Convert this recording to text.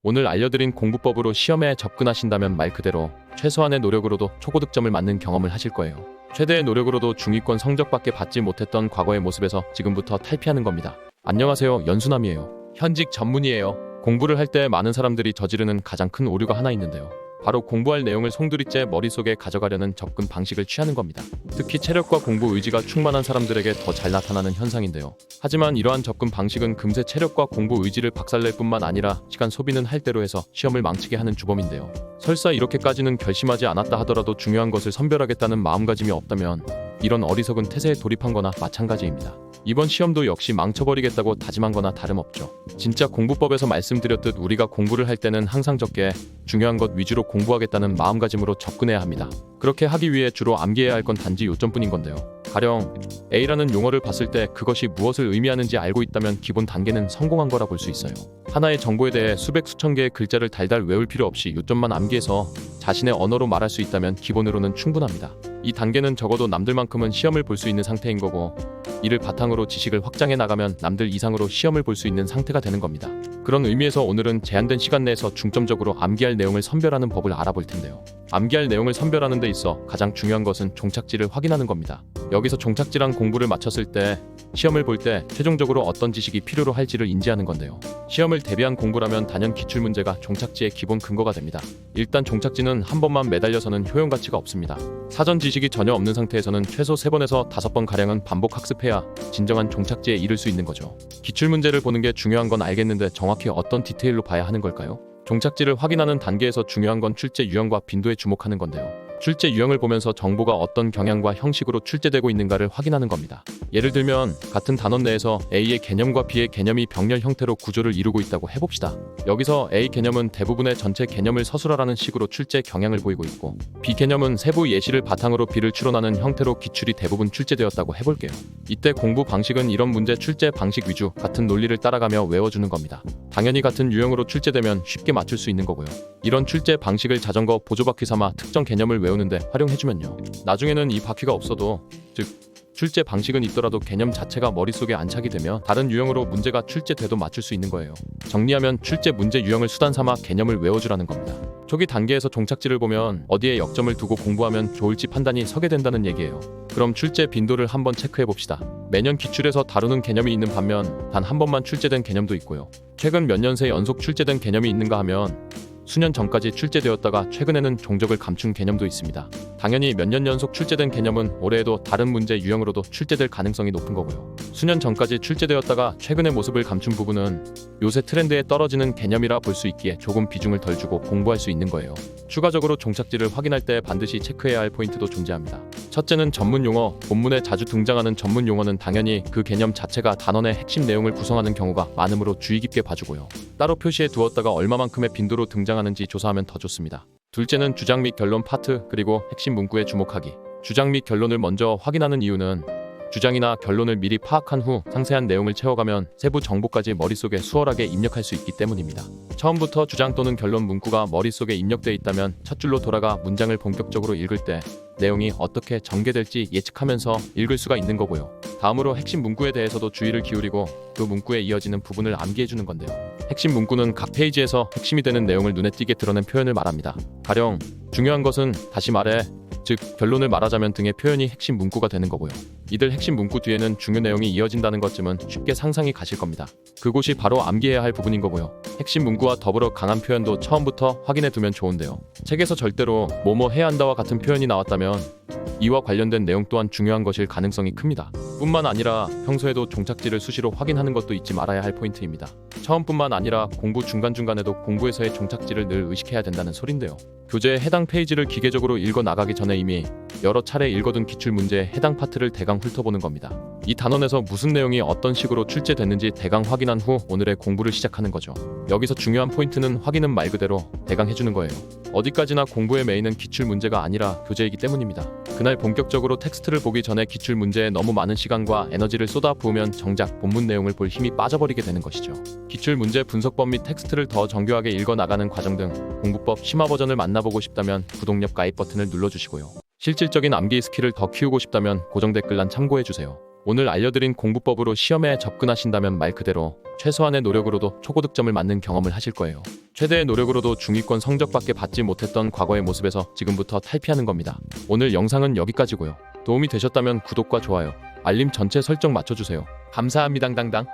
오늘 알려드린 공부법으로 시험에 접근하신다면 말 그대로 최소한의 노력으로도 초고득점을 맞는 경험을 하실 거예요. 최대의 노력으로도 중위권 성적밖에 받지 못했던 과거의 모습에서 지금부터 탈피하는 겁니다. 안녕하세요, 연수남이에요. 현직 전문의예요. 공부를 할 때 많은 사람들이 저지르는 가장 큰 오류가 하나 있는데요. 바로 공부할 내용을 송두리째 머릿속에 가져가려는 접근 방식을 취하는 겁니다. 특히 체력과 공부 의지가 충만한 사람들에게 더 잘 나타나는 현상인데요. 하지만 이러한 접근 방식은 금세 체력과 공부 의지를 박살낼 뿐만 아니라 시간 소비는 할 대로 해서 시험을 망치게 하는 주범인데요. 설사 이렇게까지는 결심하지 않았다 하더라도 중요한 것을 선별하겠다는 마음가짐이 없다면 이런 어리석은 태세에 돌입한 거나 마찬가지입니다. 이번 시험도 역시 망쳐버리겠다고 다짐한 거나 다름없죠. 진짜 공부법에서 말씀드렸듯 우리가 공부를 할 때는 항상 적게 중요한 것 위주로 공부하겠다는 마음가짐으로 접근해야 합니다. 그렇게 하기 위해 주로 암기해야 할 건 단지 요점뿐인 건데요. 가령 A라는 용어를 봤을 때 그것이 무엇을 의미하는지 알고 있다면 기본 단계는 성공한 거라 볼 수 있어요. 하나의 정보에 대해 수백 수천 개의 글자를 달달 외울 필요 없이 요점만 암기해서 자신의 언어로 말할 수 있다면 기본으로는 충분합니다. 이 단계는 적어도 남들만큼은 시험을 볼 수 있는 상태인 거고, 이를 바탕으로 지식을 확장해 나가면 남들 이상으로 시험을 볼 수 있는 상태가 되는 겁니다. 그런 의미에서 오늘은 제한된 시간 내에서 중점적으로 암기할 내용을 선별하는 법을 알아볼 텐데요. 암기할 내용을 선별하는 데 있어 가장 중요한 것은 종착지를 확인하는 겁니다. 여기서 종착지란 공부를 마쳤을 때 시험을 볼 때 최종적으로 어떤 지식이 필요로 할지를 인지하는 건데요. 시험을 대비한 공부라면 단연 기출문제가 종착지의 기본 근거가 됩니다. 일단 종착지는 한 번만 매달려서는 효용 가치가 없습니다. 사전 지식이 전혀 없는 상태에서는 최소 3번에서 5번 가량은 반복 학습해야 진정한 종착지에 이를 수 있는 거죠. 기출문제를 보는 게 중요한 건 알겠는데 정확히 어떤 디테일로 봐야 하는 걸까요? 종착지를 확인하는 단계에서 중요한 건 출제 유형과 빈도에 주목하는 건데요. 출제 유형을 보면서 정보가 어떤 경향과 형식으로 출제되고 있는가를 확인하는 겁니다. 예를 들면 같은 단원 내에서 A의 개념과 B의 개념이 병렬 형태로 구조를 이루고 있다고 해봅시다. 여기서 A 개념은 대부분의 전체 개념을 서술하라는 식으로 출제 경향을 보이고 있고, B 개념은 세부 예시를 바탕으로 B를 추론하는 형태로 기출이 대부분 출제되었다고 해볼게요. 이때 공부 방식은 이런 문제 출제 방식 위주 같은 논리를 따라가며 외워주는 겁니다. 당연히 같은 유형으로 출제되면 쉽게 맞출 수 있는 거고요. 이런 출제 방식을 자전거 보조바퀴 삼아 특정 개념을 외우는데 활용해주면요, 나중에는 이 바퀴가 없어도, 즉 출제 방식은 있더라도 개념 자체가 머릿속에 안착이 되며 다른 유형으로 문제가 출제돼도 맞출 수 있는 거예요. 정리하면 출제 문제 유형을 수단 삼아 개념을 외워주라는 겁니다. 초기 단계에서 종착지를 보면 어디에 역점을 두고 공부하면 좋을지 판단이 서게 된다는 얘기예요. 그럼 출제 빈도를 한번 체크해봅시다. 매년 기출에서 다루는 개념이 있는 반면 단 한 번만 출제된 개념도 있고요. 최근 몇 년 새 연속 출제된 개념이 있는가 하면 수년 전까지 출제되었다가 최근에는 종적을 감춘 개념도 있습니다. 당연히 몇 년 연속 출제된 개념은 올해에도 다른 문제 유형으로도 출제될 가능성이 높은 거고요. 수년 전까지 출제되었다가 최근의 모습을 감춘 부분은 요새 트렌드에 떨어지는 개념이라 볼 수 있기에 조금 비중을 덜 주고 공부할 수 있는 거예요. 추가적으로 종착지를 확인할 때 반드시 체크해야 할 포인트도 존재합니다. 첫째는 전문 용어. 본문에 자주 등장하는 전문 용어는 당연히 그 개념 자체가 단원의 핵심 내용을 구성하는 경우가 많으므로 주의 깊게 봐주고요. 따로 표시해 두었다가 얼마만큼의 빈도로 등장하는지 조사하면 더 좋습니다. 둘째는 주장 및 결론 파트, 그리고 핵심 문구에 주목하기. 주장 및 결론을 먼저 확인하는 이유는 주장이나 결론을 미리 파악한 후 상세한 내용을 채워가면 세부 정보까지 머릿속에 수월하게 입력할 수 있기 때문입니다. 처음부터 주장 또는 결론 문구가 머릿속에 입력돼 있다면 첫 줄로 돌아가 문장을 본격적으로 읽을 때 내용이 어떻게 전개될지 예측하면서 읽을 수가 있는 거고요. 다음으로 핵심 문구에 대해서도 주의를 기울이고 그 문구에 이어지는 부분을 암기해주는 건데요. 핵심 문구는 각 페이지에서 핵심이 되는 내용을 눈에 띄게 드러낸 표현을 말합니다. 가령 중요한 것은, 다시 말해, 즉 결론을 말하자면 등의 표현이 핵심 문구가 되는 거고요. 이들 핵심 문구 뒤에는 중요 내용이 이어진다는 것쯤은 쉽게 상상이 가실 겁니다. 그곳이 바로 암기해야 할 부분인 거고요. 핵심 문구와 더불어 강한 표현도 처음부터 확인해 두면 좋은데요. 책에서 절대로 뭐뭐 해야 한다와 같은 표현이 나왔다면 이와 관련된 내용 또한 중요한 것일 가능성이 큽니다. 뿐만 아니라 평소에도 종착지를 수시로 확인하는 것도 잊지 말아야 할 포인트입니다. 처음뿐만 아니라 공부 중간중간에도 공부에서의 종착지를 늘 의식해야 된다는 소린데요. 교재의 해당 페이지를 기계적으로 읽어 나가기 전에 이미 여러 차례 읽어둔 기출문제의 해당 파트를 대강 훑어보는 겁니다. 이 단원에서 무슨 내용이 어떤 식으로 출제됐는지 대강 확인한 후 오늘의 공부를 시작하는 거죠. 여기서 중요한 포인트는 확인은 말 그대로 대강 해주는 거예요. 어디까지나 공부의 메인은 기출문제가 아니라 교재이기 때문입니다. 그날 본격적으로 텍스트를 보기 전에 기출문제에 너무 많은 시간과 에너지를 쏟아 부으면 정작 본문 내용을 볼 힘이 빠져버리게 되는 것이죠. 기출문제 분석법 및 텍스트를 더 정교하게 읽어 나가는 과정 등 공부법 심화 버전을 만나보고 싶다면 구독력 가입 버튼을 눌러주시고요. 실질적인 암기 스킬을 더 키우고 싶다면 고정 댓글란 참고해주세요. 오늘 알려드린 공부법으로 시험에 접근하신다면 말 그대로 최소한의 노력으로도 초고득점을 맞는 경험을 하실 거예요. 최대의 노력으로도 중위권 성적밖에 받지 못했던 과거의 모습에서 지금부터 탈피하는 겁니다. 오늘 영상은 여기까지고요. 도움이 되셨다면 구독과 좋아요, 알림 전체 설정 맞춰주세요. 감사합니다. 당당.